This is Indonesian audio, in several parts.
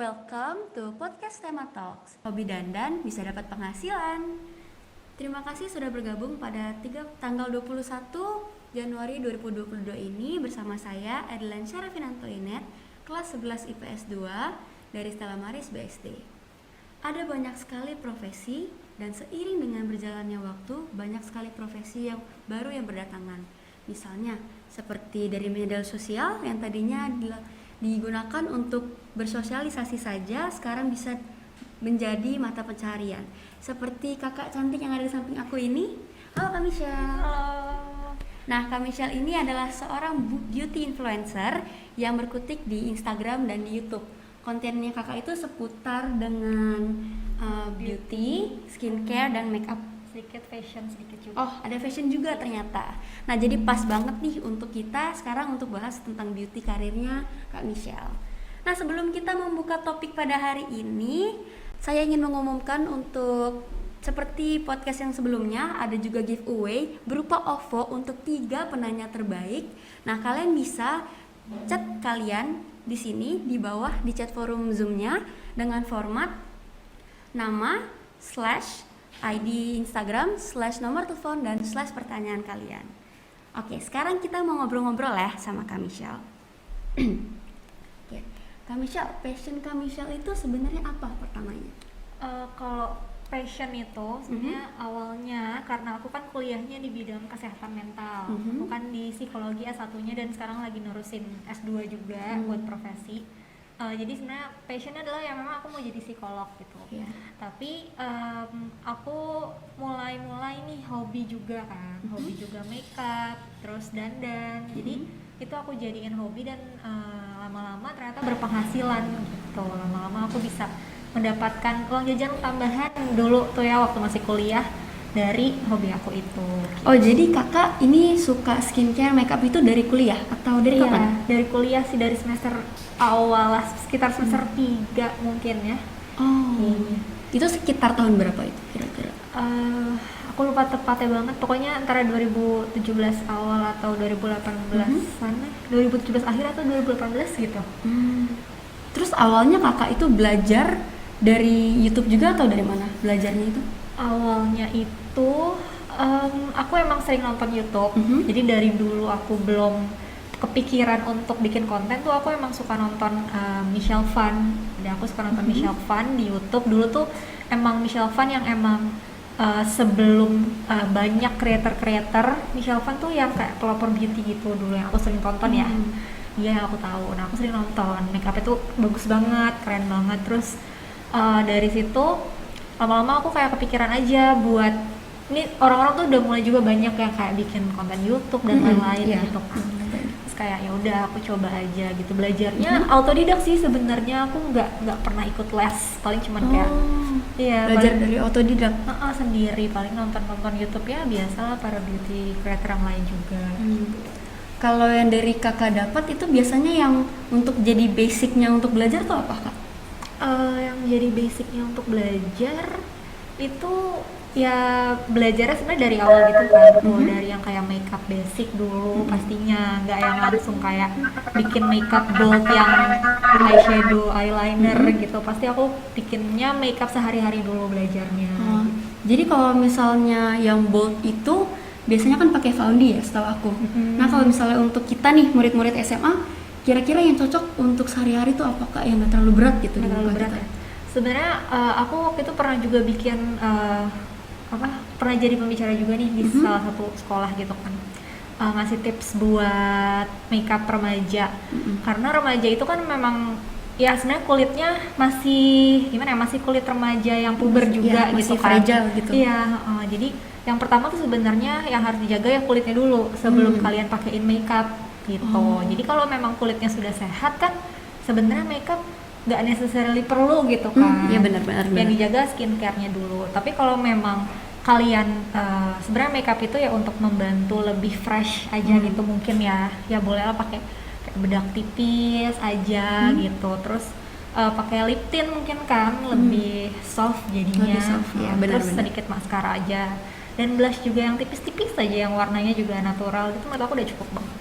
welcome to podcast Tema Talks. Hobi dandan bisa dapat penghasilan. Terima kasih sudah bergabung pada tanggal 21 Januari 2022 ini bersama saya Adelan Syarafinanto Inet, kelas 11 IPS 2 dari Stella Maris BSD. Ada banyak sekali profesi dan seiring dengan berjalannya waktu, banyak sekali profesi yang baru yang berdatangan. Misalnya seperti dari media sosial yang tadinya digunakan untuk bersosialisasi saja, sekarang bisa menjadi mata pencaharian. Seperti kakak cantik yang ada di samping aku ini. Halo Kak Michelle. Halo. Nah, Kak Michelle ini adalah seorang beauty influencer yang berkutik di Instagram dan di YouTube. Kontennya kakak itu seputar dengan beauty, skincare, dan makeup. Sedikit fashion, sedikit juga. Oh, ada fashion juga ternyata. Nah, jadi pas banget nih untuk kita sekarang untuk bahas tentang beauty karirnya Kak Michelle. Nah, sebelum kita membuka topik pada hari ini, saya ingin mengumumkan untuk seperti podcast yang sebelumnya, ada juga giveaway berupa OVO untuk 3 penanya terbaik. Nah, kalian bisa chat kalian di sini di bawah di chat forum Zoom-nya dengan format nama /ID Instagram /nomor telepon dan /pertanyaan kalian. Oke, sekarang kita mau ngobrol-ngobrol ya sama Kak Michelle. Oke, Kak Michelle, passion Kak Michelle itu sebenarnya apa pertamanya? Kalau passion itu sebenarnya awalnya karena aku kan kuliahnya di bidang kesehatan mental. Aku kan di psikologi S1-nya dan sekarang lagi nerusin S2 juga buat profesi. Jadi sebenarnya passionnya adalah yang memang aku mau jadi psikolog gitu. Tapi aku mulai nih hobi juga kan, hobi juga makeup, terus dandan. Jadi itu aku jadiin hobi dan lama-lama ternyata berpenghasilan gitu. Lama-lama aku bisa mendapatkan uang jajan tambahan dulu tuh ya waktu masih kuliah dari hobi aku itu. Gitu. Oh, jadi kakak ini suka skincare makeup itu dari kuliah atau dari kapan? Dari kuliah sih, dari semester awal lah, sekitar semester 3 mungkin ya. Itu sekitar tahun berapa itu kira-kira? Aku lupa tepatnya banget, pokoknya antara 2017 awal atau 2018 sana, 2017 akhir atau 2018 gitu. Terus awalnya kakak itu belajar dari YouTube juga atau dari mana belajarnya itu? Awalnya itu aku emang sering nonton YouTube. Jadi dari dulu aku belum kepikiran untuk bikin konten tuh aku emang suka nonton Michelle Phan. Jadi aku suka nonton Michelle Phan di YouTube. Dulu tuh emang Michelle Phan yang emang sebelum banyak creator Michelle Phan tuh yang kayak pelopor beauty gitu dulu yang aku sering tonton ya. Iya, yang aku tahu. Nah, aku sering nonton. Makeup itu bagus banget, keren banget. Terus dari situ lama-lama aku kayak kepikiran aja buat ini orang-orang tuh udah mulai juga banyak yang kayak bikin konten YouTube dan lain-lain gitu kan. Terus kayak ya udah aku coba aja gitu, belajarnya autodidak sih sebenarnya. Aku nggak pernah ikut les, paling cuman kayak belajar dari autodidak sendiri, paling nonton YouTube ya biasalah para beauty creator yang lain juga. Kalau yang dari kakak dapat itu biasanya yang untuk jadi basicnya untuk belajar tuh apa kak? Yang jadi basicnya untuk belajar itu ya belajarnya sebenarnya dari awal gitu kan, dari yang kayak makeup basic dulu pastinya, nggak yang langsung kayak bikin makeup bold yang eyeshadow, eyeliner gitu. Pasti aku bikinnya makeup sehari-hari dulu belajarnya. Jadi kalau misalnya yang bold itu biasanya kan pakai foundation ya setahu aku. Nah kalau misalnya untuk kita nih murid-murid SMA, kira-kira yang cocok untuk sehari-hari itu apakah yang nggak terlalu berat gitu? Nggak terlalu berat ya. Sebenarnya aku waktu itu pernah juga bikin pernah jadi pembicara juga nih di salah satu sekolah gitu kan, ngasih tips buat makeup remaja. Karena remaja itu kan memang ya sebenarnya kulitnya masih gimana ya, masih kulit remaja yang puber juga ya, gitu masih kan. fragile gitu. Iya, jadi yang pertama tuh sebenarnya yang harus dijaga ya kulitnya dulu sebelum kalian pakein makeup gitu. Jadi kalau memang kulitnya sudah sehat kan sebenarnya makeup nggak necessarily perlu gitu kan. Iya benar-benar. Yang dijaga skincare-nya dulu. Tapi kalau memang kalian sebenarnya makeup itu ya untuk membantu lebih fresh aja gitu mungkin ya bolehlah pakai kayak bedak tipis aja gitu. Terus pakai lip tint mungkin kan lebih soft jadinya. Lebih soft, ya, Terus sedikit maskara aja. Dan blush juga yang tipis-tipis aja yang warnanya juga natural gitu, menurut aku udah cukup banget.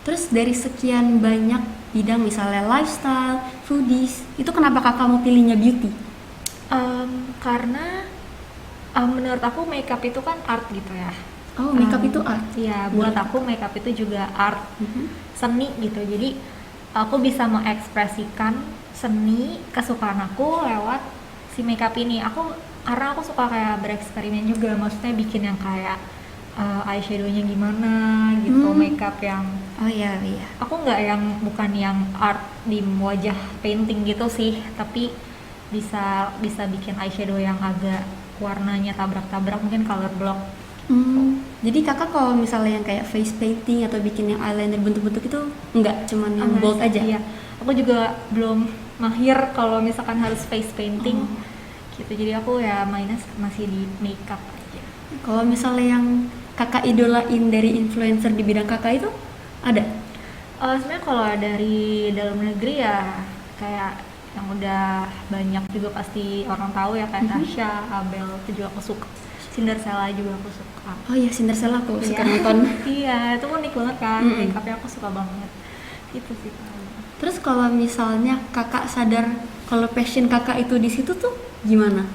Terus dari sekian banyak bidang misalnya lifestyle, foodies, itu kenapa kakak mau pilihnya beauty? Karena menurut aku makeup itu kan art gitu ya. Oh, makeup itu art? Iya, buat aku makeup itu juga art, seni gitu. Jadi aku bisa mengekspresikan seni kesukaan aku lewat si makeup ini. Karena aku suka kayak bereksperimen juga, maksudnya bikin yang kayak eyeshadownya gimana gitu, makeup yang Oh iya. aku bukan yang art di wajah painting gitu sih, tapi bisa bikin eyeshadow yang agak warnanya tabrak-tabrak, mungkin color block. Jadi kakak kalau misalnya yang kayak face painting atau bikin yang eyeliner bentuk-bentuk itu enggak, cuman yang bold aja? Iya, aku juga belum mahir kalau misalkan harus face painting gitu, jadi aku ya mainnya masih di makeup aja. Kalau misalnya yang kakak idolain dari influencer di bidang kakak itu ada? Sebenarnya kalau dari dalam negeri ya kayak yang udah banyak juga pasti orang tahu ya, kayak Tasya, Abel itu juga aku suka. Cinderella juga aku suka. Oh iya, Cinderella aku suka nonton. Iya, itu unik banget kan, makeupnya aku suka banget. Itu sih. Terus kalau misalnya kakak sadar kalau passion kakak itu di situ tuh gimana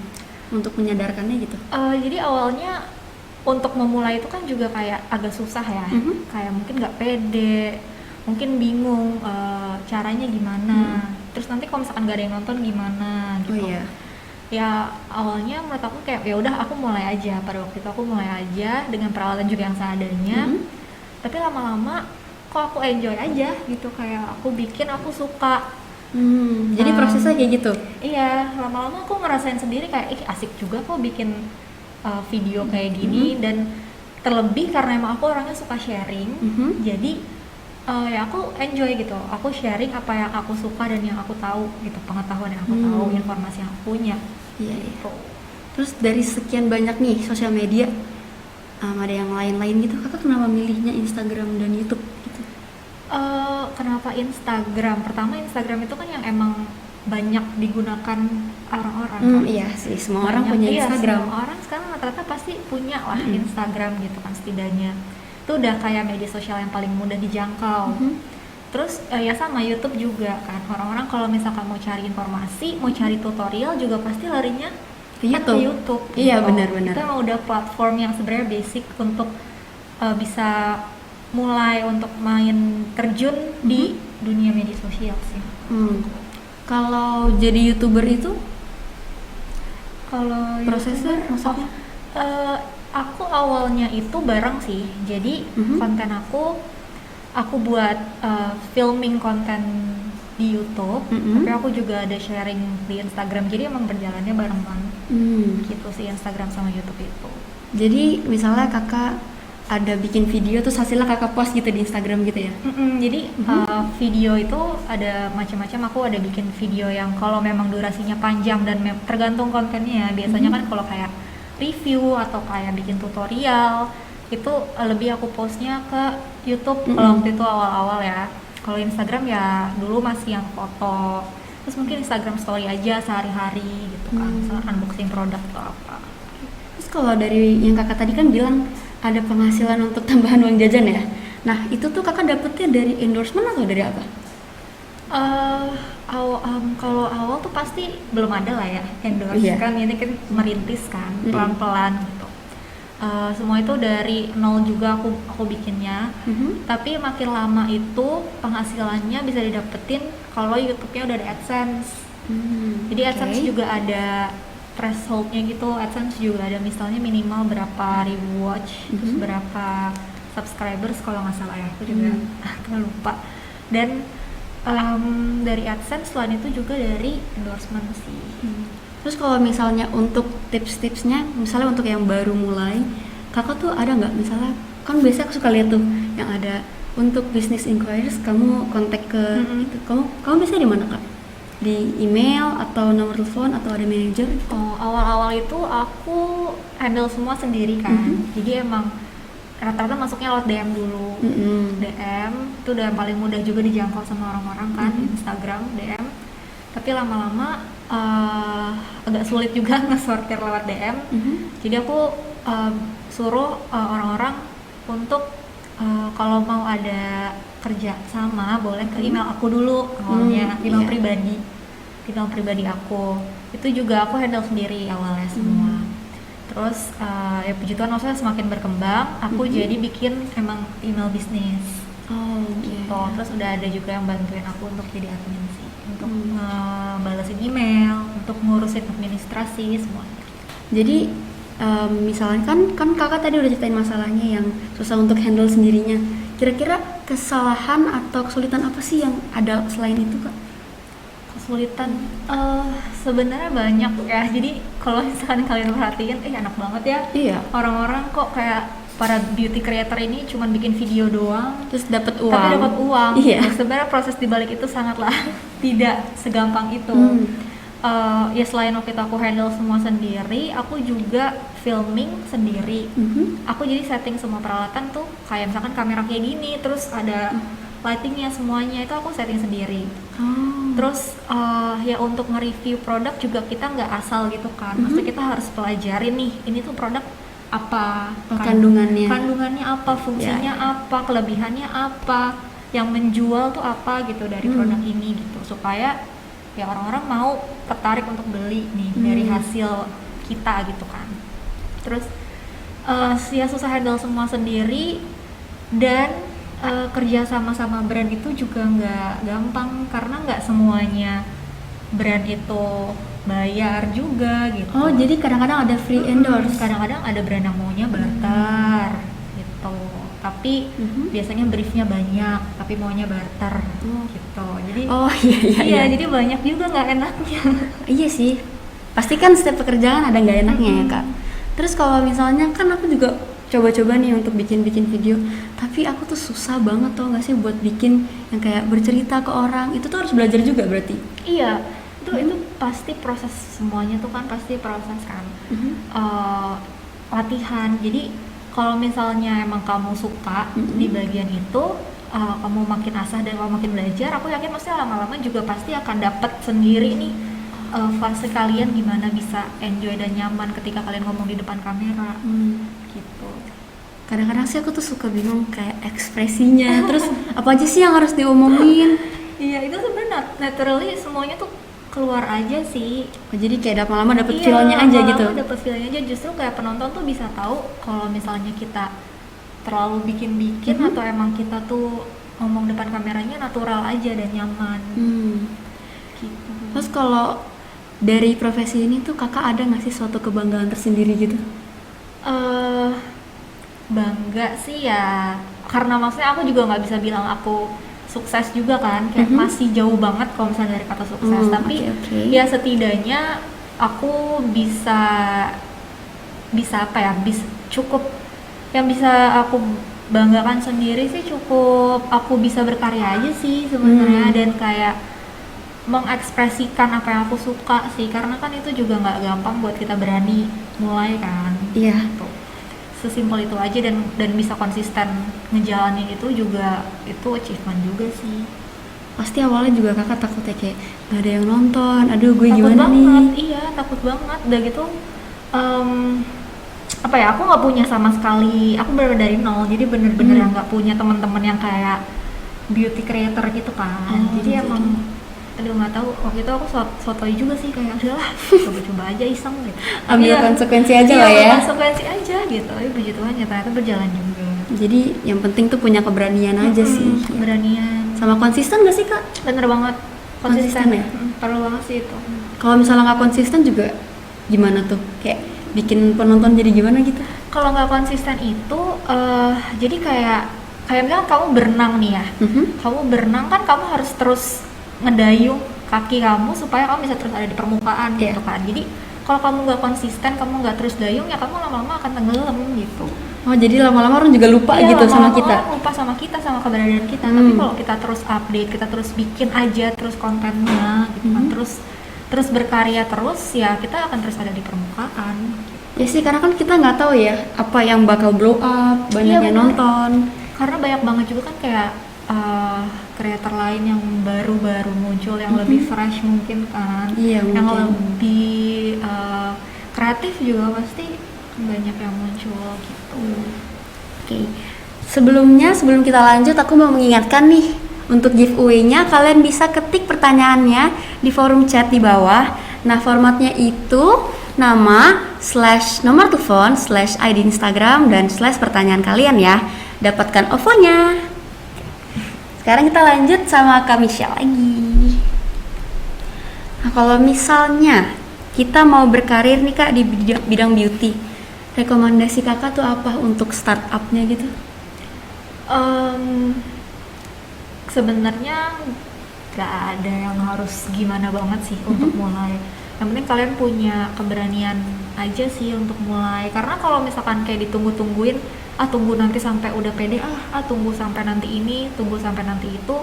untuk menyadarkannya gitu? Jadi awalnya untuk memulai itu kan juga kayak agak susah ya, kayak mungkin nggak pede, mungkin bingung caranya gimana. Terus nanti kalau misalkan nggak ada yang nonton gimana gitu. Oh iya. Ya awalnya menurut aku kayak ya udah aku mulai aja, pada waktu itu aku mulai aja dengan peralatan juga yang seadanya. Tapi lama-lama kok aku enjoy aja gitu, kayak aku bikin aku suka. Jadi prosesnya kayak gitu? Iya, lama-lama aku ngerasain sendiri kayak asik juga kok bikin video kayak gini. Dan terlebih karena emang aku orangnya suka sharing, jadi ya aku enjoy gitu, aku sharing apa yang aku suka dan yang aku tahu gitu, pengetahuan yang aku tahu, informasi yang aku punya. Iya. Gitu. Terus dari sekian banyak nih sosial media, ada yang lain-lain gitu, kakak kenapa milihnya Instagram dan YouTube gitu? Kenapa Instagram? Pertama, Instagram itu kan yang emang banyak digunakan orang-orang kan? Iya sih, semua orang punya Instagram. Semua orang sekarang rata-rata pasti punya lah Instagram gitu kan, setidaknya itu udah kayak media sosial yang paling mudah dijangkau. Terus ya sama YouTube juga kan, orang-orang kalau misalkan mau cari informasi, mau cari tutorial juga pasti larinya ke YouTube. Iya, gitu. benar-benar. Itu emang udah platform yang sebenarnya basic untuk bisa mulai untuk main terjun di dunia media sosial sih. Kalau jadi YouTuber itu kalau prosesnya maksudnya? Aku awalnya itu bareng sih, jadi konten aku buat filming konten di YouTube, tapi aku juga ada sharing di Instagram, jadi emang berjalannya bareng-bareng gitu sih, Instagram sama YouTube itu. Jadi misalnya kakak ada bikin video terus hasilnya kakak post gitu di Instagram gitu ya? Jadi video itu ada macam-macam, aku ada bikin video yang kalau memang durasinya panjang dan tergantung kontennya ya, biasanya kan kalau kayak review atau kayak bikin tutorial itu lebih aku postnya ke YouTube kalau waktu itu awal-awal ya. Kalau Instagram ya dulu masih yang foto, terus mungkin Instagram story aja sehari-hari gitu kan, unboxing produk atau apa. Terus kalau dari yang kakak tadi kan bilang ada penghasilan untuk tambahan uang jajan ya, nah itu tuh kakak dapetnya dari endorsement atau dari apa? Kalau awal tuh pasti belum ada lah ya endorse kan, ini kan merintis kan pelan-pelan gitu. Semua itu dari nol juga aku bikinnya. Tapi makin lama itu penghasilannya bisa didapetin kalau YouTube-nya udah ada AdSense. Jadi AdSense juga ada thresholdnya gitu. AdSense juga ada misalnya minimal berapa ribu watch, terus berapa subscribers kalau nggak salah ya, aku juga lupa. Dan dari AdSense selain itu juga dari endorsement sih. Terus kalau misalnya untuk tips-tipsnya, misalnya untuk yang baru mulai, kakak tuh ada nggak, misalnya kan biasanya aku suka lihat tuh yang ada untuk business inquiries, kamu kontak ke itu, kamu biasanya di mana kak? Di email atau nomor telepon atau ada manajer? Awal-awal itu aku handle semua sendiri kan, jadi emang rata-rata masuknya lewat DM dulu. DM itu udah paling mudah juga dijangkau sama orang-orang kan, Instagram DM. Tapi lama-lama agak sulit juga nge-sortir lewat DM. Jadi aku suruh orang-orang untuk kalau mau ada kerja sama boleh ke email aku dulu awalnya, email pribadi aku. Itu juga aku handle sendiri awalnya semua. Terus ya puji Tuhan maksudnya semakin berkembang, aku jadi bikin emang email bisnis. Gitu. Terus udah ada juga yang bantuin aku untuk jadi admin sih, untuk balesin email, untuk ngurusin administrasi semuanya. Jadi misalnya kan kakak tadi udah ceritain masalahnya yang susah untuk handle sendirinya. Kira-kira kesalahan atau kesulitan apa sih yang ada selain itu, Kak? Kesulitan sebenarnya banyak ya. Jadi kalau misalkan kalian perhatiin, enak banget ya. Iya. Orang-orang kok kayak para beauty creator ini cuman bikin video doang Terus dapat uang. tapi dapat uang. Iya. Nah, sebenarnya proses dibalik itu sangatlah tidak segampang itu. Ya selain waktu itu aku handle semua sendiri, aku juga filming sendiri. Aku jadi setting semua peralatan tuh, kayak misalkan kamera kayak gini, terus ada lightingnya semuanya itu aku setting sendiri. Terus ya untuk nge-review produk juga kita nggak asal gitu kan. Maksudnya kita harus pelajarin nih, ini tuh produk apa, kandungannya apa, fungsinya apa, kelebihannya apa, yang menjual tuh apa gitu dari produk ini gitu, supaya ya orang-orang mau tertarik untuk beli nih dari hasil kita gitu kan. Terus ya susah handle semua sendiri, dan kerja sama brand itu juga nggak gampang karena nggak semuanya brand itu bayar juga gitu. Oh, jadi kadang-kadang ada free endorse. Kadang-kadang ada brand yang maunya barter gitu. Tapi biasanya briefnya banyak, tapi maunya barter gitu. Jadi iya, jadi banyak juga nggak enaknya. Iya sih. Pasti kan setiap pekerjaan ada nggak enaknya ya, Kak. Terus kalau misalnya kan aku juga coba-coba nih untuk bikin video, tapi aku tuh susah banget tau nggak sih buat bikin yang kayak bercerita ke orang. Itu tuh harus belajar juga berarti. Iya, itu pasti proses, semuanya tuh kan pasti proses kan. Latihan. Jadi kalau misalnya emang kamu suka di bagian itu, kamu makin asah dan kamu makin belajar, aku yakin pasti lama-lama juga pasti akan dapat sendiri nih fase kalian gimana bisa enjoy dan nyaman ketika kalian ngomong di depan kamera. Gitu. Kadang-kadang sih aku tuh suka bingung kayak ekspresinya, terus apa aja sih yang harus diomongin. Iya, itu sebenarnya naturally semuanya tuh keluar aja sih. Jadi kayak lama-lama dapet feel-nya aja gitu. Iya, dapet feel-nya aja. Justru kayak penonton tuh bisa tahu kalau misalnya kita terlalu bikin-bikin atau emang kita tuh ngomong depan kameranya natural aja dan nyaman. Gitu. Terus kalau dari profesi ini tuh kakak ada nggak sih suatu kebanggaan tersendiri gitu? Bangga sih ya, karena maksudnya aku juga nggak bisa bilang aku sukses juga kan, kayak masih jauh banget kalau misalnya dari kata sukses. Tapi ya setidaknya aku bisa apa ya, cukup yang bisa aku banggakan sendiri sih, cukup aku bisa berkarya aja sih sebenarnya, dan kayak mengekspresikan apa yang aku suka sih, karena kan itu juga nggak gampang buat kita berani mulai kan. Iya. Gitu. Sesimpel itu aja, dan bisa konsisten ngejalanin itu juga, itu achievement juga sih. Pasti awalnya juga kakak takut ya, kayak gak ada yang nonton, aduh gue takut gimana banget, nih. Iya takut banget. Udah gitu apa ya, aku nggak punya sama sekali, aku bener dari nol, jadi bener-bener yang nggak punya teman-teman yang kayak beauty creator gitu kan. Jadi emang aduh nggak tahu, waktu itu aku sotoy juga sih, kayak udahlah coba-coba aja iseng gitu, Ambil konsekuensi aja lah ya. Konsekuensi aja gitu. Tapi puji Tuhan ya ternyata berjalan juga. Jadi yang penting tuh punya keberanian aja sih. Keberanian Sama konsisten gak sih, Kak? bener banget, Konsisten ya? perlu banget sih itu. Kalau misalnya nggak konsisten juga gimana tuh? Kayak bikin penonton jadi gimana gitu? Kalau nggak konsisten itu jadi kayak misalnya kamu berenang nih ya, kamu berenang kan kamu harus terus ngedayung kaki kamu supaya kamu bisa terus ada di permukaan gitu kan. Jadi kalau kamu nggak konsisten, kamu nggak terus dayung, ya kamu lama-lama akan tenggelam gitu. Oh, jadi lama-lama orang juga lupa gitu sama kita. Lupa sama kita, sama keberadaan kita. Tapi kalau kita terus update, kita terus bikin aja terus kontennya gitu kan, terus berkarya terus, ya kita akan terus ada di permukaan. Ya sih, karena kan kita nggak tahu ya apa yang bakal blow up, banyak yang nonton. Karena banyak banget juga kan kayak kreator lain yang baru-baru muncul, yang lebih fresh mungkin kan, yang lebih kreatif juga pasti banyak yang muncul gitu. Oke. Sebelum kita lanjut, aku mau mengingatkan nih, untuk giveaway-nya kalian bisa ketik pertanyaannya di forum chat di bawah. Nah, formatnya itu nama, /nomor telepon, /ID Instagram, dan /pertanyaan kalian ya. Dapatkan OVO-nya. Sekarang kita lanjut sama Kak Michelle lagi. Nah, kalau misalnya kita mau berkarir nih Kak di bidang beauty, rekomendasi Kakak tuh apa untuk startupnya gitu? Sebenarnya gak ada yang harus gimana banget sih untuk mulai. Yang penting kalian punya keberanian aja sih untuk mulai. Karena kalau misalkan kayak ditunggu-tungguin, tunggu nanti sampai udah pede, tunggu sampai nanti ini, tunggu sampai nanti itu,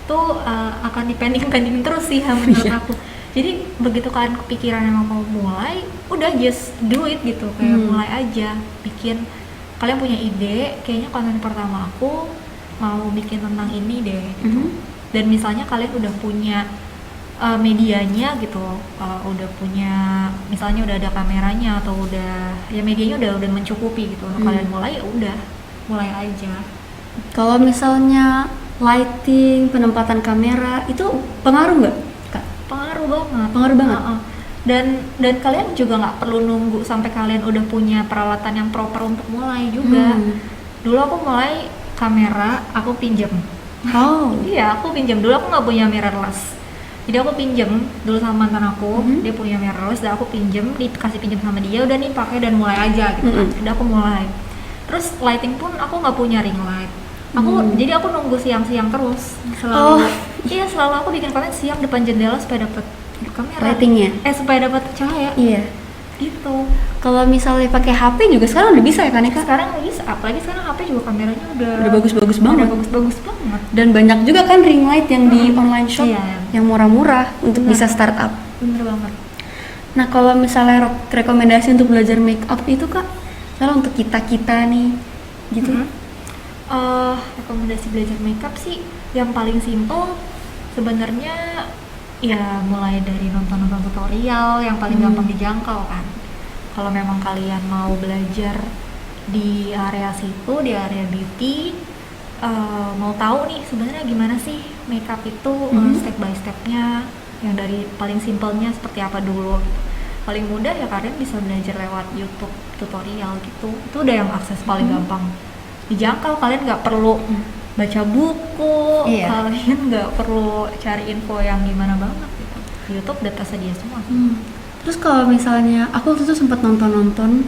tuh akan dipending-pending terus sih menurut aku. Jadi begitu kalian kepikiran emang mau mulai, udah just do it gitu, kayak mulai aja, bikin. Kalian punya ide, kayaknya konten pertama aku mau bikin tentang ini deh gitu. Dan misalnya kalian udah punya medianya gitu, udah punya, misalnya udah ada kameranya atau udah ya medianya udah mencukupi gitu untuk kalian mulai, ya udah mulai aja. Kalau misalnya lighting, penempatan kamera itu pengaruh nggak Kak? Pengaruh banget. Dan kalian juga nggak perlu nunggu sampai kalian udah punya peralatan yang proper untuk mulai juga. Dulu aku mulai kamera, aku pinjam. Iya, aku pinjam. Dulu aku nggak punya mirrorless, jadi aku pinjam dulu sama mantan aku. Dia punya mirrorless dan aku dikasih pinjam sama dia. Udah nih pakai dan mulai aja gitu. Udah aku mulai. Terus lighting pun aku nggak punya ring light. Jadi aku nunggu siang-siang terus. Selalu aku bikin konten siang depan jendela supaya dapet kamera lightingnya, supaya dapat cahaya. Iya gitu. Kalau misalnya pakai HP juga sekarang udah bisa ya kan ya Kak? Sekarang bisa, apalagi sekarang HP juga kameranya udah bagus-bagus banget. Dan banyak juga kan ring light yang di online shop yang murah-murah untuk bisa startup. Bener banget. Nah, kalau misalnya rekomendasi untuk belajar make up itu Kak, kalau untuk kita nih gitu. Rekomendasi belajar make up sih yang paling simple sebenarnya. Ya mulai dari nonton tutorial yang paling gampang dijangkau kan. Kalau memang kalian mau belajar di area situ, di area beauty, mau tahu nih sebenarnya gimana sih makeup itu step by stepnya, yang dari paling simpelnya seperti apa dulu. Paling mudah ya kalian bisa belajar lewat YouTube tutorial gitu. Itu udah yang akses paling gampang dijangkau. Kalian nggak perlu baca buku, kalian nggak perlu cari info yang gimana banget gitu. YouTube udah tersedia semua. Terus kalau misalnya aku waktu itu sempat nonton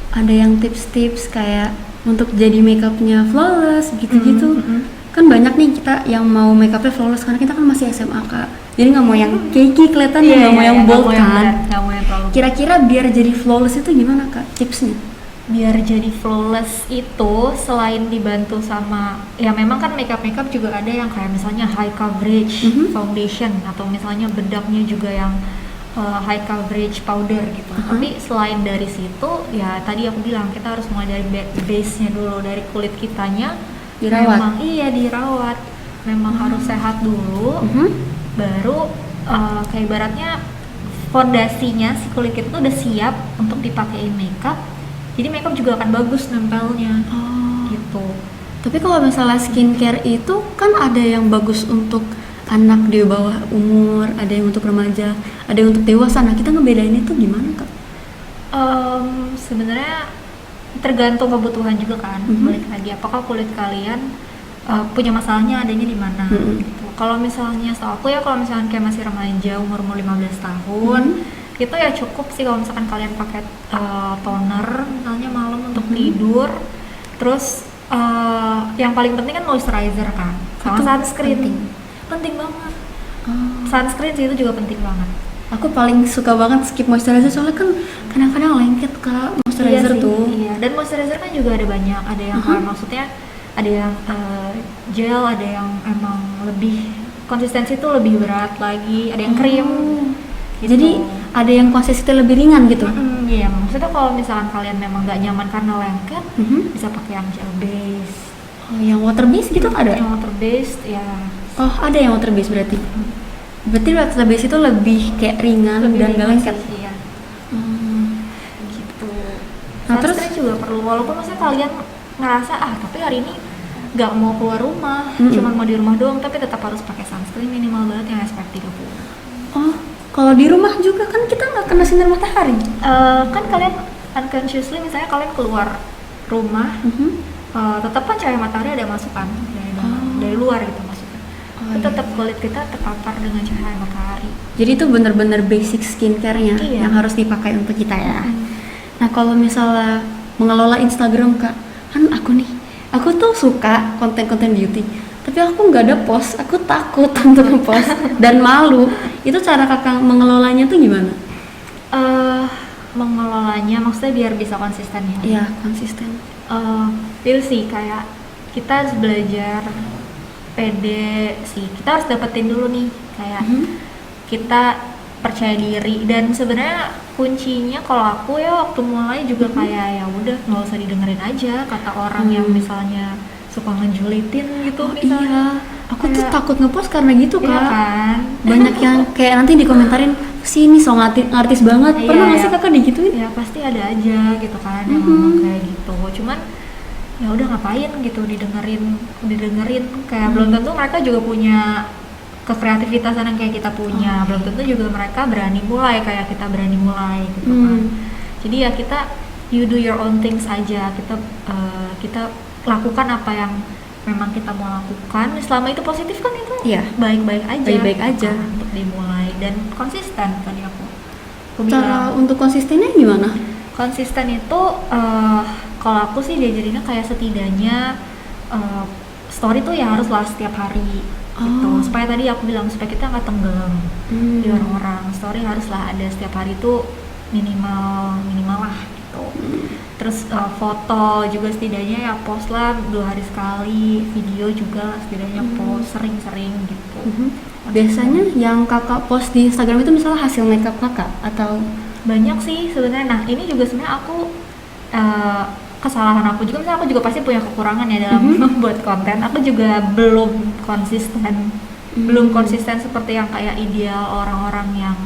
ada yang tips-tips kayak untuk jadi makeupnya flawless gitu-gitu. Kan banyak nih kita yang mau makeupnya flawless karena kita kan masih SMA Kak. Jadi nggak mau yang cakey kelihatan, nggak mau yang bold kan. Kira-kira biar jadi flawless itu gimana Kak tipsnya? Biar jadi flawless itu selain dibantu sama, ya memang kan makeup juga ada yang kayak misalnya high coverage foundation, atau misalnya bedaknya juga yang high coverage powder gitu. Tapi selain dari situ ya tadi aku bilang kita harus mulai dari base-nya dulu, dari kulit kitanya dirawat. Dirawat. Memang harus sehat dulu. Baru kayak ibaratnya fondasinya si kulit kita tuh udah siap untuk dipakein makeup. Jadi makeup juga akan bagus nempelnya. Gitu. Tapi kalau misalnya skincare itu kan ada yang bagus untuk anak di bawah umur, ada yang untuk remaja, ada yang untuk dewasa. Nah, kita ngebedain itu gimana Kak? Sebenarnya tergantung kebutuhan juga kan. Balik lagi, apakah kulit kalian punya masalahnya adanya di mana gitu. Kalau misalnya setahu aku ya, kalau misalnya kayak masih remaja umur 15 tahun, itu ya cukup sih kalau misalkan kalian pakai toner misalnya malam untuk tidur. Terus yang paling penting kan moisturizer kan, sama sunscreen. Penting banget. Sunscreen sih itu juga penting banget. Aku paling suka banget skip moisturizer soalnya kan kadang-kadang lengket Kak moisturizer tuh. Iya, dan moisturizer kan juga ada banyak. Ada yang maksudnya ada yang gel, ada yang emang lebih konsistensi tuh lebih berat lagi, ada yang krim. Gitu. Jadi ada yang konsistensi lebih ringan gitu. Iya, maksudnya kalau misalkan kalian memang nggak nyaman karena lengket, bisa pakai yang gel base. Yang water base gitu ada? Yang water base ya. Ada yang water base berarti. Berarti water base itu lebih kayak ringan dan nggak lengket. Iya. Gitu. Nah, terus juga perlu, walaupun maksudnya kalian ngerasa tapi hari ini nggak mau keluar rumah, cuma mau di rumah doang, tapi tetap harus pakai sunscreen minimal banget yang SPF 30. Oh, kalau di rumah juga kan kita nggak kena sinar matahari. Kan kalian unconsciously misalnya kalian keluar rumah, tetap kan cahaya matahari ada masukan dari dalam, dari luar gitu masuknya. Tetap kulit kita terpapar dengan cahaya matahari. Jadi itu benar-benar basic skincare-nya yang harus dipakai untuk kita ya. Nah kalau misalnya mengelola Instagram Kak, kan aku tuh suka konten-konten beauty, tapi aku nggak ada post, aku takut untuk ngepost dan malu. Itu cara Kakak mengelolanya tuh gimana? Mengelolanya maksudnya biar bisa konsisten ya? Iya konsisten. Itu sih kayak kita harus belajar pede sih, kita harus dapetin dulu nih kayak kita percaya diri. Dan sebenarnya kuncinya kalau aku ya waktu mulai juga kayak ya udah nggak usah didengerin aja kata orang yang misalnya suka ngejulitin gitu. Iya, aku tuh takut ngepost karena gitu Kak. Iya kan? Banyak yang kayak nanti dikomentarin sini so artis banget. Pernah nggak sih Kakak digituin? Ya pasti ada aja gitu kan yang ngomong kayak gitu. Cuman ya udah ngapain gitu didengerin kayak belum tentu mereka juga punya kekreativitasan yang kayak kita punya. Belum tentu juga mereka berani mulai kayak kita berani mulai gitu kan. Jadi ya kita you do your own things aja, kita lakukan apa yang memang kita mau lakukan. Selama itu positif kan itu baik-baik aja kan, untuk dimulai dan konsisten. Tadi aku Cara bilang untuk konsistennya gimana? konsisten itu kalau aku sih diajarinnya kayak setidaknya story tuh ya haruslah setiap hari gitu, supaya tadi aku bilang supaya kita nggak tenggelam di orang-orang. Story haruslah ada setiap hari tuh minimal lah gitu. Terus foto juga setidaknya ya post lah 2 hari sekali, video juga setidaknya post sering-sering gitu. Biasanya yang Kakak post di Instagram itu misalnya hasil makeup Kakak atau banyak sih sebenarnya. Nah ini juga sebenarnya aku kesalahan aku juga, misalnya aku juga pasti punya kekurangan ya dalam membuat konten. Aku juga belum konsisten seperti yang kayak ideal orang-orang yang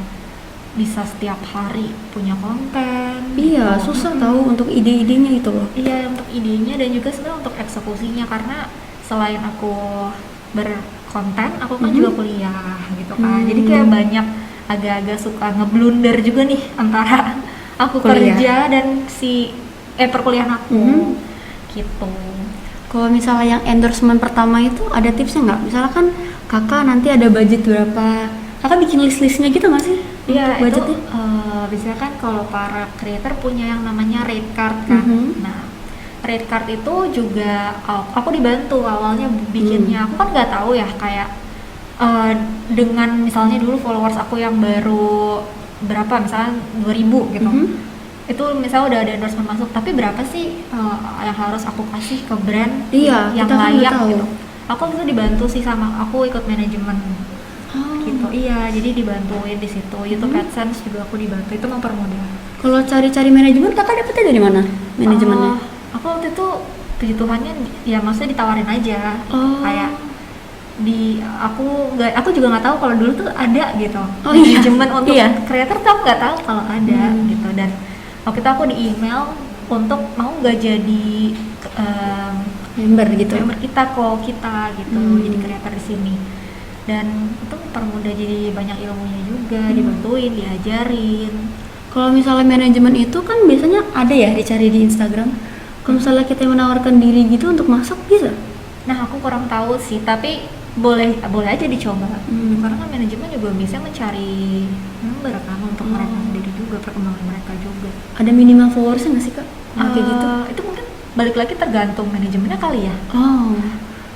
bisa setiap hari punya konten. Iya gitu. Susah tahu untuk ide-idenya itu loh. Iya untuk idenya dan juga sebenarnya untuk eksekusinya, karena selain aku berkonten aku kan juga kuliah gitu kan. Jadi kayak banyak agak-agak suka ngeblunder juga nih antara aku kerja dan perkuliahan aku gitu. Kalau misalnya yang endorsement pertama itu ada tipsnya nggak? Misalnya kan Kakak nanti ada budget berapa, Kakak bikin list-listnya gitu nggak sih? Iya itu biasanya kan kalau para creator punya yang namanya rate card kan. Nah rate card itu juga aku dibantu awalnya bikinnya. Aku kan nggak tahu ya kayak dengan misalnya dulu followers aku yang baru berapa, misalnya 2000 gitu. Itu misalnya udah ada endorsement masuk, tapi berapa sih yang harus aku kasih ke brand yang layak gitu. Aku itu dibantu sih sama aku ikut manajemen gitu. Iya, jadi dibantuin di situ. YouTube AdSense juga aku dibantu, itu mempermudah. Kalau cari-cari manajemen Kakak dapetnya dari mana manajemennya? Aku waktu itu puji Tuhannya ya maksudnya ditawarin aja. Kayak aku juga nggak tahu kalau dulu tuh ada gitu manajemen untuk kreator tuh aku nggak tahu kalau ada gitu. Dan waktu itu aku di email untuk mau nggak jadi member kita gitu, jadi kreator di sini. Dan itu mempermudah, jadi banyak ilmunya juga, dibantuin, diajarin. Kalau misalnya manajemen itu kan biasanya ada ya dicari di Instagram. Kalau misalnya kita menawarkan diri gitu untuk masuk bisa? Nah aku kurang tahu sih, tapi boleh aja dicoba. Karena kan manajemen juga bisa mencari member kan untuk mereka sendiri juga, perkembangan mereka juga. Ada minimal followersnya nggak sih Kak? Kayak gitu? Itu mungkin balik lagi tergantung manajemennya kali ya.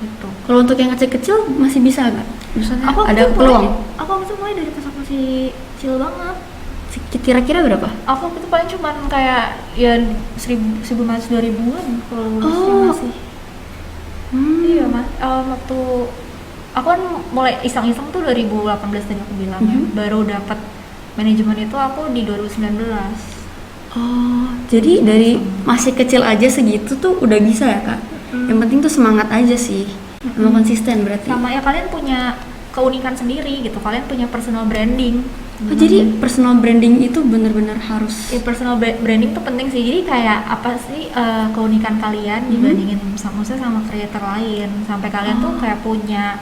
Gitu. Kalau untuk yang kecil-kecil masih bisa nggak? Misalnya aku ada peluang? Aku waktu itu mulai dari pas aku masih kecil banget. Kira-kira berapa? Aku waktu itu paling cuman kayak ya 1.000-2.000-an followersnya masih. Iya mas, waktu aku kan mulai iseng-iseng tuh 2018 tadi aku bilang ya, baru dapat manajemen itu aku di 2019. Jadi dari masih kecil aja segitu tuh udah bisa ya Kak? Yang penting tuh semangat aja sih, emang konsisten berarti. Sama ya kalian punya keunikan sendiri gitu, kalian punya personal branding. Oh, jadi personal branding itu benar-benar harus. Ya, personal branding tuh penting sih. Jadi kayak apa sih keunikan kalian dibandingin sama creator lain, sampai kalian tuh kayak punya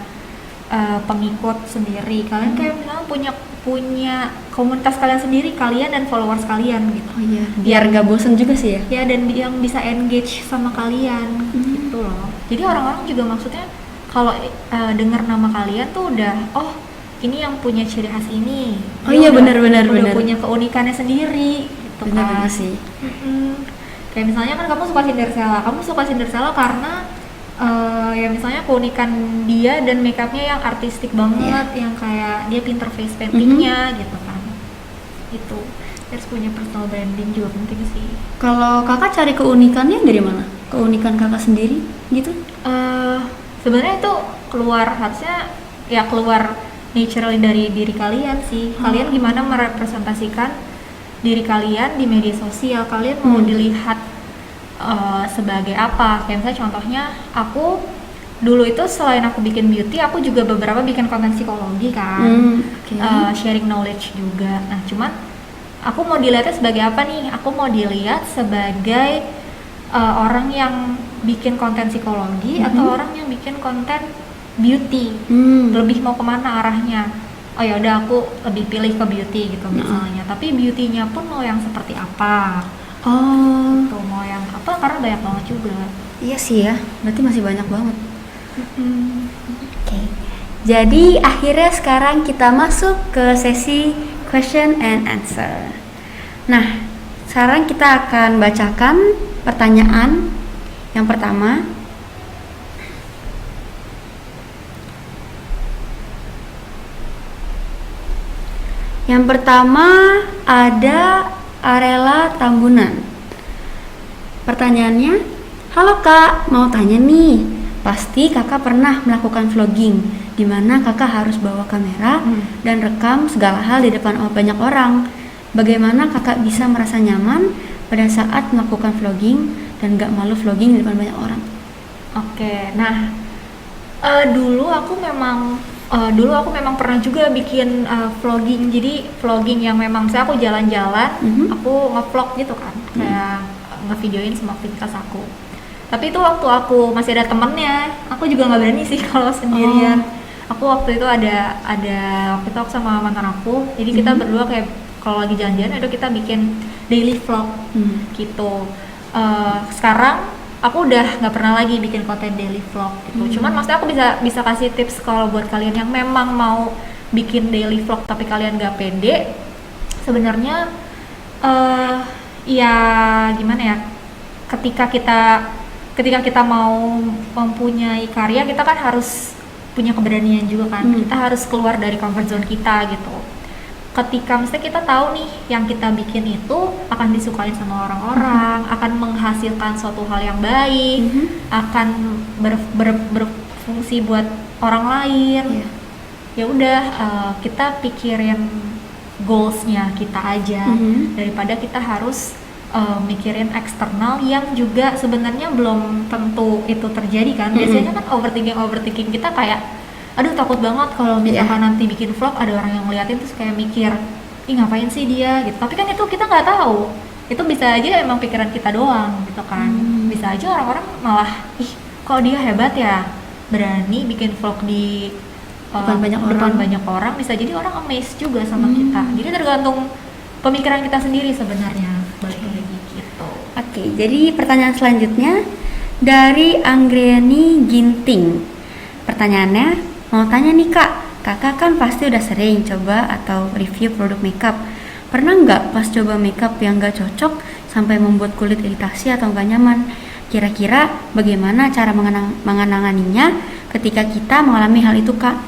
pengikut sendiri. Kalian kayak misalnya punya komunitas kalian sendiri, kalian dan followers kalian gitu. Oh iya, biar gak bosen juga sih ya. Ya, dan yang bisa engage sama kalian gitu loh. Jadi orang-orang juga maksudnya kalau dengar nama kalian tuh udah ini yang punya ciri khas ini. Oh iya, benar. Udah punya keunikannya sendiri gitu Benar kan. sih. Kayak misalnya kan kamu suka Cinderella karena ya misalnya keunikan dia dan makeupnya yang artistik banget, yang kayak dia pinter face paintingnya gitu kan. Itu harus punya personal branding juga penting sih. Kalau kakak cari keunikannya dari mana? Keunikan kakak sendiri gitu? Sebenarnya itu harusnya keluar naturally dari diri kalian sih. Kalian gimana merepresentasikan diri kalian di media sosial, kalian mau dilihat sebagai apa? Kayak misalnya contohnya aku dulu itu selain aku bikin beauty, aku juga beberapa bikin konten psikologi kan, sharing knowledge juga. Nah cuman aku mau dilihatnya sebagai apa nih? Aku mau dilihat sebagai orang yang bikin konten psikologi atau orang yang bikin konten beauty. Lebih mau kemana arahnya? Oh ya udah, aku lebih pilih ke beauty gitu misalnya. Tapi beauty-nya pun mau yang seperti apa? Gitu, mau yang apa? Karena banyak banget juga. Iya sih ya, berarti masih banyak banget. Oke. Jadi akhirnya sekarang kita masuk ke sesi question and answer. Nah, sekarang kita akan bacakan pertanyaan yang pertama. Yang pertama ada Arela Tambunan. Pertanyaannya, halo kak, mau tanya nih, pasti kakak pernah melakukan vlogging di mana kakak harus bawa kamera dan rekam segala hal di depan banyak orang. Bagaimana kakak bisa merasa nyaman pada saat melakukan vlogging dan gak malu vlogging di depan banyak orang? Oke, nah dulu aku memang pernah juga bikin vlogging. Jadi vlogging yang memang saya aku jalan-jalan, aku nge-vlog gitu kan, kayak ngevideoin semua aktivitas aku. Tapi itu waktu aku masih ada temennya, aku juga nggak berani sih kalau sendirian. Aku waktu itu ada waktu itu aku sama mantan aku, jadi kita berdua kayak kalau lagi jalan-jalan itu kita bikin daily vlog gitu. Sekarang aku udah nggak pernah lagi bikin konten daily vlog gitu. Cuman maksudnya aku bisa kasih tips kalau buat kalian yang memang mau bikin daily vlog tapi kalian nggak pede. Sebenarnya ya gimana ya? Ketika kita mau mempunyai karya, kita kan harus punya keberanian juga kan. Kita harus keluar dari comfort zone kita gitu. Ketika misalnya kita tahu nih yang kita bikin itu akan disukain sama orang-orang, akan menghasilkan suatu hal yang baik, akan berfungsi buat orang lain. Ya udah, kita pikirin goalsnya kita aja daripada kita harus mikirin eksternal yang juga sebenarnya belum tentu itu terjadi kan. Biasanya kan overthinking kita kayak aduh takut banget kalau misalkan nanti bikin vlog ada orang yang ngeliatin terus kayak mikir ih ngapain sih dia gitu. Tapi kan itu kita nggak tahu, itu bisa aja emang pikiran kita doang gitu kan. Bisa aja orang-orang malah ih kok dia hebat ya berani bikin vlog di depan banyak orang. Bisa jadi orang amazed juga sama kita. Jadi tergantung pemikiran kita sendiri sebenarnya. Balik lagi gitu. Oke, jadi pertanyaan selanjutnya dari Anggriani Ginting. Pertanyaannya, mau tanya nih kak, kakak kan pasti udah sering coba atau review produk makeup. Pernah nggak pas coba makeup yang nggak cocok sampai membuat kulit iritasi atau nggak nyaman? Kira-kira bagaimana cara mengenanganinya ketika kita mengalami hal itu kak?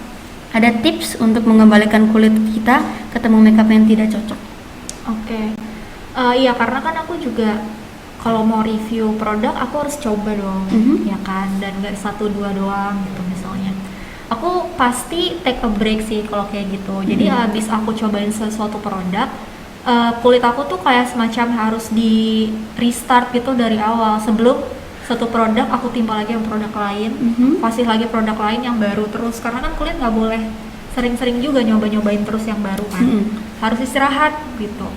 Ada tips untuk mengembalikan kulit kita ketemu makeup yang tidak cocok? Oke. Iya, karena kan aku juga kalau mau review produk aku harus coba dong, ya kan, dan nggak 1-2 doang gitu misalnya. Aku pasti take a break sih kalau kayak gitu. Jadi habis aku cobain sesuatu produk, kulit aku tuh kayak semacam harus di restart gitu dari awal. Sebelum satu produk aku timpa lagi yang produk lain, kasih lagi produk lain yang baru terus. Karena kan kulit nggak boleh sering-sering juga nyoba-nyobain terus yang baru kan. Harus istirahat gitu.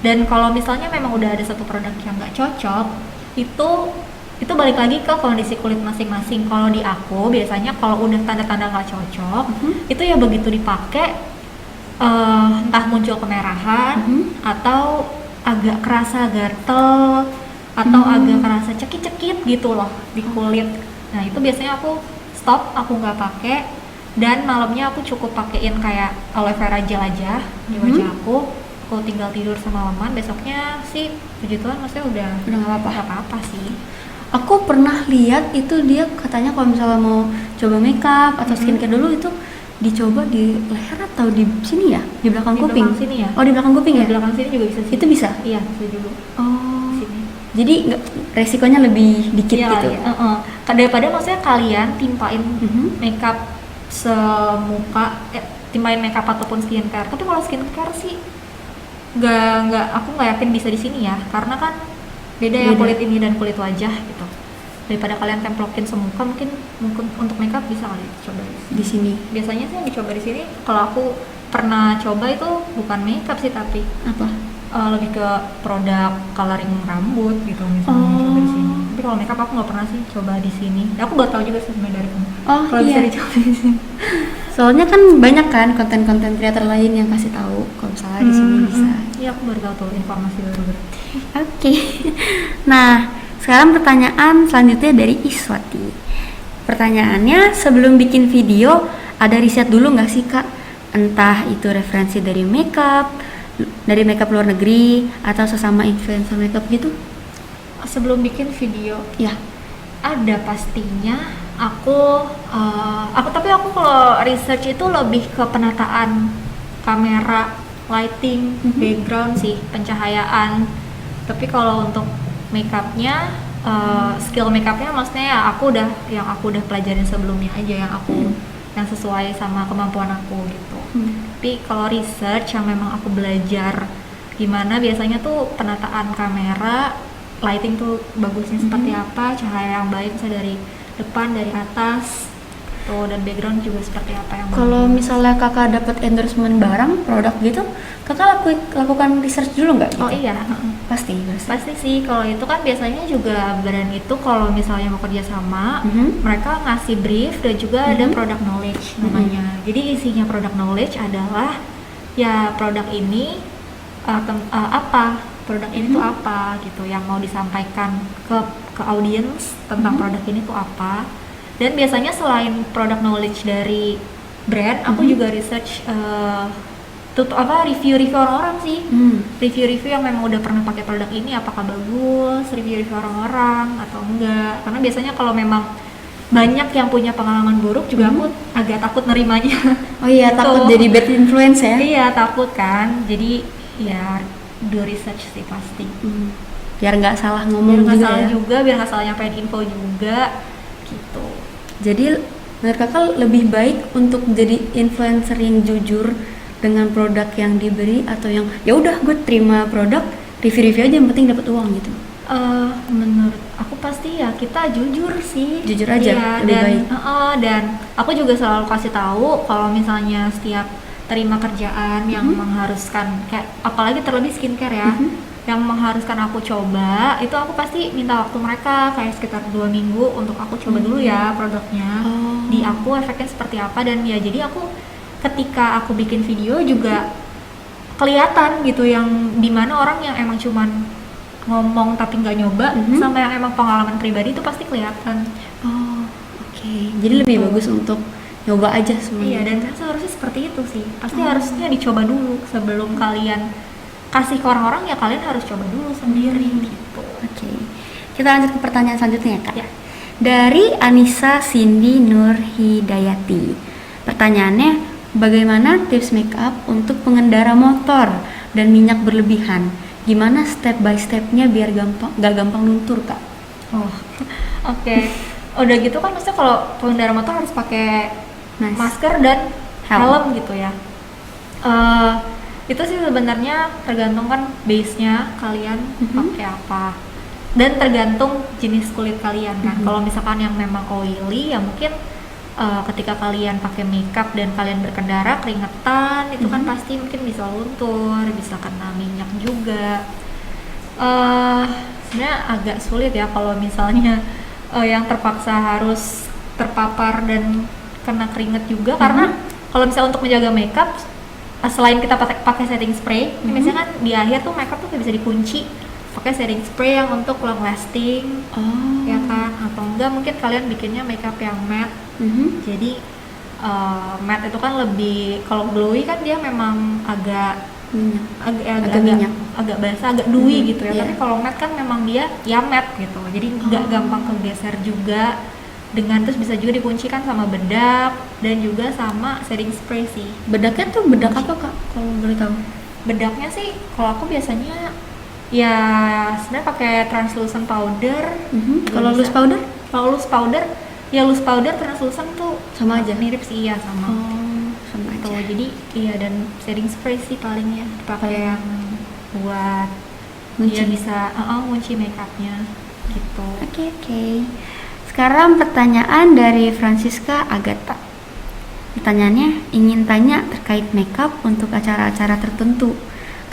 Dan kalau misalnya memang udah ada satu produk yang nggak cocok, itu balik lagi ke kondisi kulit masing-masing. Kalau di aku biasanya kalau udah tanda-tanda nggak cocok, itu ya begitu dipakai entah muncul kemerahan atau agak kerasa gatel atau agak kerasa cekit-cekit gitu loh di kulit. Nah itu biasanya aku stop, aku nggak pakai, dan malamnya aku cukup pakein kayak aloe vera gel aja di wajah aku tinggal tidur semalaman, besoknya sih puji Tuhan maksudnya udah nggak apa-apa sih. Aku pernah lihat itu dia katanya kalau misalnya mau coba makeup atau skincare dulu itu dicoba di leher atau di sini ya, di belakang kuping. Di belakang sini ya. Oh di belakang kuping ya. Di belakang sini juga bisa sih. Itu bisa? Iya bisa juga. Oh. Sini. Jadi resikonya lebih dikit Iya, gitu. iya. Daripada maksudnya kalian timpain makeup semuka, timpain makeup ataupun skincare. Tapi kalau skincare sih aku nggak yakin bisa di sini ya, karena kan beda ya kulit ini dan kulit wajah gitu. Daripada kalian templokin semuka, mungkin untuk makeup bisa kali coba di sini. Biasanya sih yang dicoba di sini. Kalau aku pernah coba itu bukan makeup sih, tapi Apa? Lebih ke produk coloring rambut gitu misalnya coba di sini. Tapi kalau makeup aku nggak pernah sih coba di sini. Aku baru tahu juga sebenarnya dari kamu. Kalau bisa dicoba di sini. Soalnya kan banyak kan konten-konten creator lain yang kasih tahu kalau misalnya di sini bisa. Iya, aku baru tahu tuh informasi baru berarti. Oke. Nah, sekarang pertanyaan selanjutnya dari Iswati. Pertanyaannya, sebelum bikin video ada riset dulu nggak sih Kak? Entah itu referensi dari makeup luar negeri atau sesama influencer makeup gitu? Sebelum bikin video, Ya. ada pastinya. Aku kalau research itu lebih ke penataan kamera, lighting, background sih, pencahayaan. Tapi kalau untuk makeupnya, skill makeupnya maksudnya ya aku udah pelajarin sebelumnya aja yang sesuai sama kemampuan aku gitu. Tapi kalau research yang memang aku belajar gimana, biasanya tuh penataan kamera, lighting tuh bagusnya seperti apa, cahaya yang baik misalnya dari depan, dari atas tuh, dan background juga seperti apa yang Kalau misalnya kakak dapat endorsement barang, produk gitu, kakak lakukan research dulu nggak? Gitu? Oh iya, pasti. Pasti sih. Kalau itu kan biasanya juga brand itu kalau misalnya mau kerja sama, mereka ngasih brief dan juga ada product knowledge namanya. Jadi isinya product knowledge adalah ya produk ini apa, produk ini tuh apa gitu, yang mau disampaikan ke audiens tentang produk ini tuh apa. Dan biasanya selain product knowledge dari brand, aku juga research review orang-orang sih. Review yang memang udah pernah pakai produk ini, apakah bagus, review orang-orang atau enggak. Karena biasanya kalau memang banyak yang punya pengalaman buruk juga aku agak takut nerimanya. Oh iya, takut jadi bad influence ya? Iya, takut kan. Jadi ya do research sih pasti. Biar nggak salah ngomong biar nggak salah nyampein info juga gitu. Jadi menurut kakak lebih baik untuk jadi influencer yang jujur dengan produk yang diberi, atau yang ya udah gue terima produk, review aja yang penting dapat uang gitu? Menurut aku pasti ya kita jujur sih, jujur aja, lebih baik. Dan aku juga selalu kasih tahu kalau misalnya setiap terima kerjaan yang mengharuskan, kayak apalagi terlebih skincare ya, yang mengharuskan aku coba, itu aku pasti minta waktu mereka kayak sekitar 2 minggu untuk aku coba dulu ya produknya, di aku efeknya seperti apa. Dan ya jadi aku ketika aku bikin video juga kelihatan gitu, yang dimana orang yang emang cuman ngomong tapi nggak nyoba, sama yang emang pengalaman pribadi itu pasti kelihatan. Oke. Jadi lebih bagus untuk nyoba aja semuanya. Iya, dan seharusnya seperti itu sih. Pasti harusnya dicoba dulu sebelum kalian kasih ke orang-orang, ya kalian harus coba dulu sendiri gitu. Oke. Kita lanjut ke pertanyaan selanjutnya ya Kak. Ya. Dari Anissa Cindy Nur Hidayati. Pertanyaannya, bagaimana tips makeup untuk pengendara motor dan minyak berlebihan? Gimana step by stepnya biar gak gampang luntur Kak? Oke. Udah gitu kan maksudnya kalau pengendara motor harus pakai masker dan helm gitu ya. Itu sih sebenarnya tergantung kan base-nya kalian pakai apa, dan tergantung jenis kulit kalian kan. Kalau misalkan yang memang oily ya mungkin ketika kalian pakai makeup dan kalian berkendara keringetan itu kan pasti mungkin bisa luntur, bisa kena minyak juga. Sebenarnya agak sulit ya kalau misalnya yang terpaksa harus terpapar dan kena keringet juga karena kalau misalnya untuk menjaga makeup selain kita pakai setting spray, misalnya kan di akhir tuh makeup tuh bisa dikunci pakai setting spray yang untuk long lasting, ya kan? Atau enggak mungkin kalian bikinnya makeup yang matte. Jadi matte itu kan lebih, kalau glowy kan dia memang agak minyak, agak basah, agak dewy gitu ya. Tapi kalau matte kan memang dia ya matte gitu. Jadi nggak gampang kegeser juga. Dengan terus bisa juga dikuncikan sama bedak dan juga sama setting spray sih. Bedaknya tuh bedak apa Kak? Kalau boleh tahu? Bedaknya sih kalau aku biasanya ya sebenarnya pakai translucent powder. Kalau loose powder? Kalau loose powder ya loose powder translucent tuh Sama aja? mirip sih, iya sama. Sama Tuh, aja. jadi iya, dan setting spray sih palingnya dipakai yang buat Ngunci. dia bisa ngunci makeupnya gitu. Oke. Sekarang pertanyaan dari Francisca Agatha. Pertanyaannya, ingin tanya terkait makeup untuk acara-acara tertentu.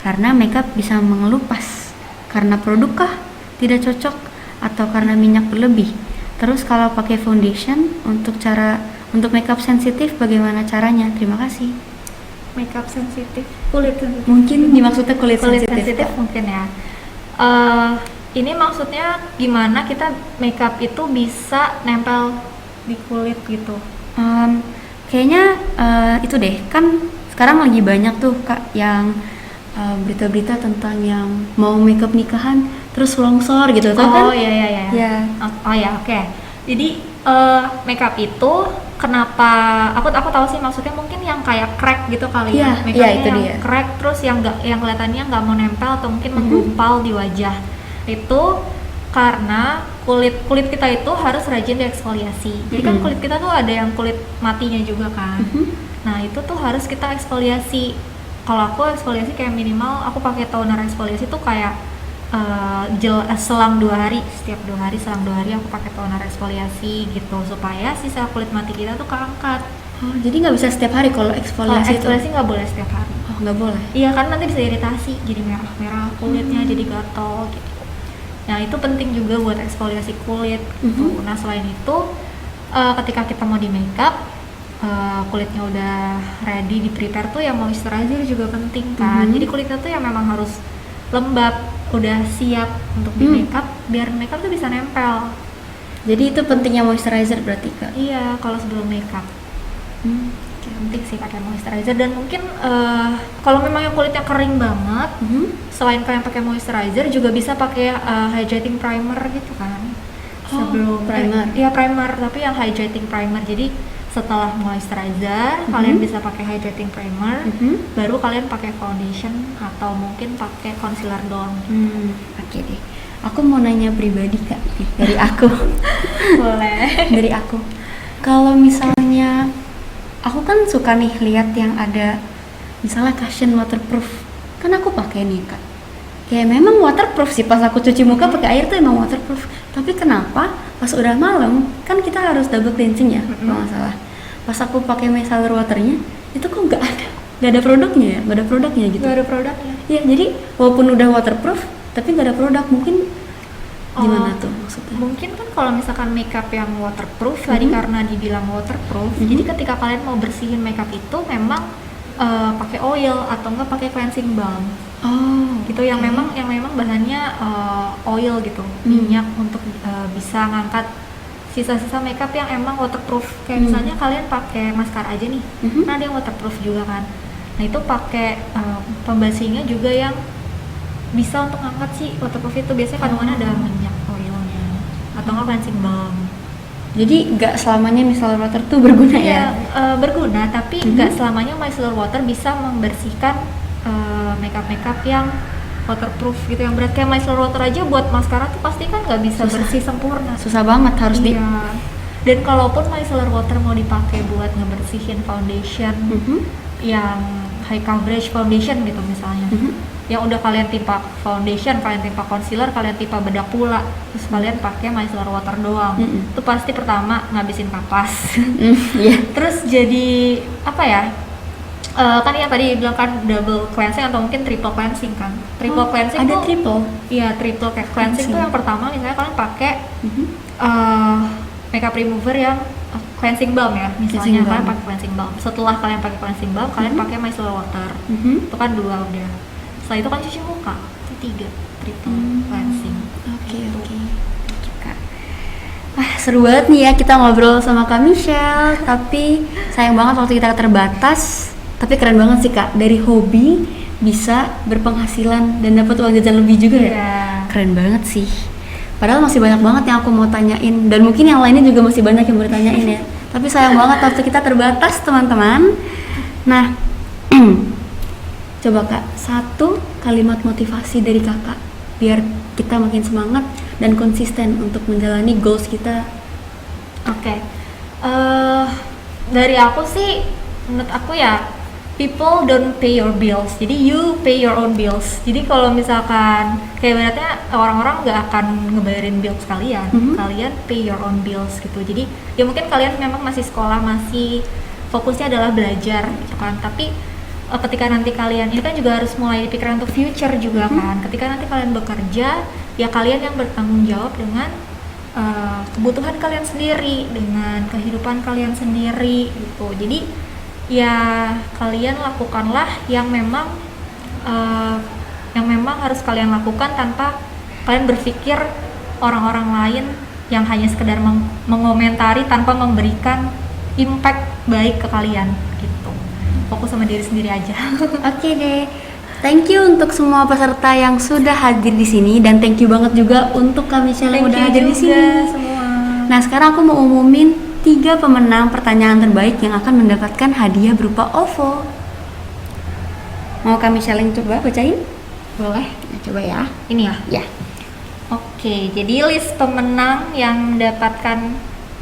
Karena makeup bisa mengelupas. Karena produkkah tidak cocok atau karena minyak berlebih? Terus kalau pakai foundation untuk makeup sensitif bagaimana caranya? Terima kasih. Makeup sensitif, kulit sensitif. Mungkin dimaksudnya kulit sensitif. Mungkin ya. Ini maksudnya gimana kita makeup itu bisa nempel di kulit gitu? Kayaknya itu deh, kan sekarang lagi banyak tuh Kak yang berita-berita tentang yang mau makeup nikahan terus longsor gitu, tau kan? Oh iya. Ya. Oh ya, oke. Jadi makeup itu kenapa aku tahu sih maksudnya, mungkin yang kayak crack gitu kali ya. Makeupnya itu yang dia. crack terus yang kelihatannya nggak mau nempel atau mungkin menggumpal di wajah. Itu karena kulit kita itu harus rajin dieksfoliasi. Jadi kan kulit kita tuh ada yang kulit matinya juga kan. Nah, itu tuh harus kita eksfoliasi. Kalau aku eksfoliasi kayak minimal aku pakai toner eksfoliasi tuh kayak selang 2 hari, setiap 2 hari, selang 2 hari aku pakai toner eksfoliasi gitu supaya sisa kulit mati kita tuh keangkat. Oh, jadi nggak bisa setiap hari kalau eksfoliasi itu? Eksfoliasi nggak boleh setiap hari. Oh, nggak boleh? Iya, kan nanti bisa iritasi, jadi merah-merah kulitnya, jadi gatal gitu. Nah, itu penting juga buat eksfoliasi kulit gitu. Nah, selain itu ketika kita mau di makeup, kulitnya udah ready, di prepare tuh ya moisturizer juga penting kan. Jadi kulitnya tuh ya memang harus lembab, udah siap untuk di makeup biar makeup tuh bisa nempel. Jadi itu pentingnya moisturizer berarti Kak? Iya, kalau sebelum makeup penting sih pakai moisturizer. Dan mungkin kalau memang yang kulitnya kering banget, selain kalian pakai moisturizer juga bisa pakai hydrating primer gitu kan. Sebelum primer. Iya, primer, tapi yang hydrating primer. Jadi setelah moisturizer kalian bisa pakai hydrating primer, baru kalian pakai foundation atau mungkin pakai concealer doang. Oke deh. Aku mau nanya pribadi Kak, dari aku. Boleh. Dari aku. Kalau misalnya aku kan suka nih lihat yang ada misalnya cushion waterproof. Kan aku pakai nih Kak. Kayak memang waterproof sih, pas aku cuci muka pakai air tuh emang waterproof. Tapi kenapa pas udah malam kan kita harus double cleansing ya, kalau nggak salah. Pas aku pakai micellar waternya itu kok nggak ada produknya ya, nggak ada produknya gitu. Nggak ada produknya. Iya, jadi walaupun udah waterproof tapi nggak ada produk. Mungkin gimana tuh maksudnya? Mungkin kan kalau misalkan makeup yang waterproof tadi karena dibilang waterproof, jadi ketika kalian mau bersihin makeup itu memang pakai oil atau enggak pakai cleansing balm. Gitu yang memang bahannya oil gitu, minyak untuk bisa ngangkat sisa-sisa makeup yang emang waterproof. Kayak misalnya kalian pakai maskara aja nih, nah dia waterproof juga kan. Nah itu pakai pembersihnya juga yang bisa untuk ngangkat si waterproof itu. Biasanya kandungannya ada minyak oilnya atau nggak cleansing balm. Jadi nggak selamanya micellar water tuh berguna ya? Berguna, tapi nggak selamanya micellar water bisa membersihkan makeup yang waterproof gitu. Yang berat kayak micellar water aja buat maskara tuh pasti kan nggak bisa bersih sempurna. Susah banget harus Dan kalaupun micellar water mau dipakai buat ngebersihin foundation yang high coverage foundation gitu misalnya, yang udah kalian timpa foundation, kalian timpa concealer, kalian timpa bedak pula, terus kalian pakai micellar water doang, itu pasti pertama ngabisin kapas. Terus jadi apa ya, kan yang tadi bilang kan double cleansing atau mungkin triple cleansing kan. Triple cleansing ada tuh, triple? Iya, triple cleansing tuh yang pertama misalnya kalian pakai makeup remover yang cleansing balm ya, misalnya kalian pakai cleansing balm. Setelah kalian pakai cleansing balm, kalian pakai micellar water. Itu kan 2 udah. Setelah itu kan cuci muka. Itu 3 triple cleansing. Oke. Seru banget nih ya kita ngobrol sama Kak Michelle, tapi sayang banget waktu kita terbatas. Tapi keren banget sih Kak, dari hobi bisa berpenghasilan dan dapat uang jajan lebih juga ya. Keren banget sih. Padahal masih banyak banget yang aku mau tanyain, dan mungkin yang lainnya juga masih banyak yang mau ditanyain ya. Tapi sayang banget waktu kita terbatas teman-teman. Nah, coba Kak, 1 kalimat motivasi dari Kakak biar kita makin semangat dan konsisten untuk menjalani goals kita. Oke. Dari aku sih, menurut aku ya, people don't pay your bills, jadi you pay your own bills. Jadi kalau misalkan kayak ibaratnya orang-orang nggak akan ngebayarin bills kalian, kalian pay your own bills gitu. Jadi ya mungkin kalian memang masih sekolah, masih fokusnya adalah belajar gitu kan, tapi ketika nanti kalian, ini kan juga harus mulai dipikirin untuk future juga kan. Ketika nanti kalian bekerja, ya kalian yang bertanggung jawab dengan kebutuhan kalian sendiri, dengan kehidupan kalian sendiri gitu. Jadi ya kalian lakukanlah yang memang harus kalian lakukan tanpa kalian berpikir orang-orang lain yang hanya sekedar mengomentari tanpa memberikan impact baik ke kalian gitu. Fokus sama diri sendiri aja. Oke deh. Thank you untuk semua peserta yang sudah hadir di sini, dan thank you banget juga untuk Kak Michelle yang udah hadir di sini. Semua. Nah, sekarang aku mau umumin 3 pemenang pertanyaan terbaik yang akan mendapatkan hadiah berupa OVO. Mau Kak Michelle yang coba bacain? Boleh? Ya, coba ya. Ini ya? Ya. Oke, jadi list pemenang yang mendapatkan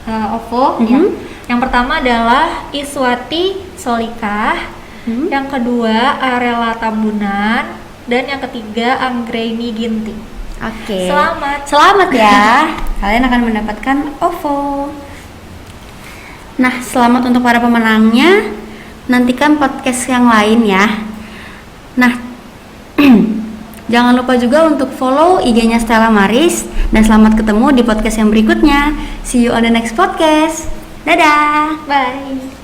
OVO ya. Yang pertama adalah Iswati Solikah, yang kedua Arela Tambunan, dan yang ketiga Anggraini Ginting. Oke. Selamat ya. Kalian akan mendapatkan OVO. Nah, selamat untuk para pemenangnya. Nantikan podcast yang lain ya. Nah, jangan lupa juga untuk follow IG-nya Stella Maris, dan selamat ketemu di podcast yang berikutnya. See you on the next podcast. Dadah. Bye.